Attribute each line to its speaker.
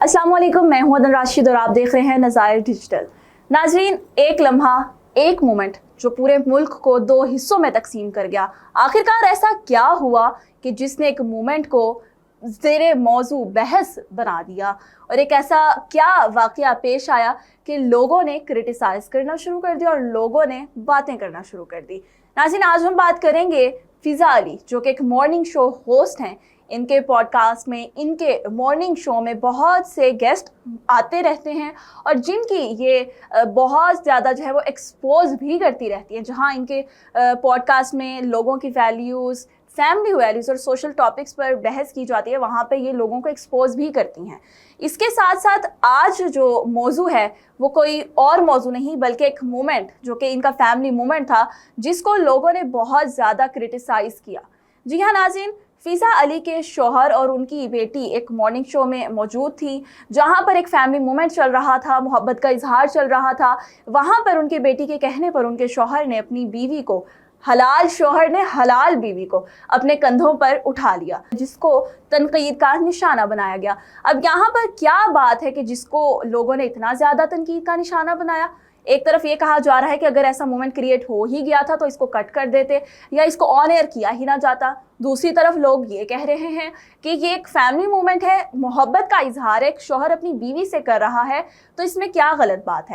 Speaker 1: अस्सलाम वालेकुम, मैं हूं अदन राशिद और आप देख रहे हैं नज़ायर डिजिटल। नाजरीन, एक लम्हा, एक मोमेंट जो पूरे मुल्क को दो हिस्सों में तकसीम कर गया। आखिरकार ऐसा क्या हुआ कि जिसने एक मोमेंट को ज़ेरे मौजू बहस बना दिया, और एक ऐसा क्या वाक़या पेश आया कि लोगों ने क्रिटिसाइज़ करना शुरू कर दिया और लोगों ने बातें करना शुरू कर दी। नाज़रीन, आज हम बात करेंगे फ़िज़ा अली, जो कि एक मॉर्निंग शो होस्ट हैं। इनके पॉडकास्ट में, इनके मॉर्निंग शो में बहुत से गेस्ट आते रहते हैं और जिनकी ये बहुत ज़्यादा जो है वो एक्सपोज भी करती रहती हैं। जहां इनके पॉडकास्ट में लोगों की वैल्यूज़, फैमिली वैल्यूज़ और सोशल टॉपिक्स पर बहस की जाती है, वहाँ पे ये लोगों को एक्सपोज भी करती हैं। इसके साथ साथ आज जो मौजू है वो कोई और मौजू नहीं बल्कि एक मोमेंट जो कि इनका फैमिली मोमेंट था, जिसको लोगों ने बहुत ज़्यादा क्रिटिसाइज़ किया। जी हाँ नाज़रीन, फ़िज़ा अली के शौहर और उनकी बेटी एक मॉर्निंग शो में मौजूद थी, जहां पर एक फैमिली मोमेंट चल रहा था, मोहब्बत का इजहार चल रहा था। वहां पर उनकी बेटी के कहने पर उनके शौहर ने अपनी बीवी को, हलाल शौहर ने हलाल बीवी को अपने कंधों पर उठा लिया, जिसको तनकीद का निशाना बनाया गया। अब यहाँ पर क्या बात है कि जिसको लोगों ने इतना ज़्यादा तनकीद का निशाना बनाया? एक तरफ ये कहा जा रहा है कि अगर ऐसा मोमेंट क्रिएट हो ही गया था तो इसको कट कर देते या इसको ऑन एयर किया ही ना जाता। दूसरी तरफ लोग ये कह रहे हैं कि ये एक फैमिली मोमेंट है, मोहब्बत का इजहार एक शौहर अपनी बीवी से कर रहा है, तो इसमें क्या गलत बात है।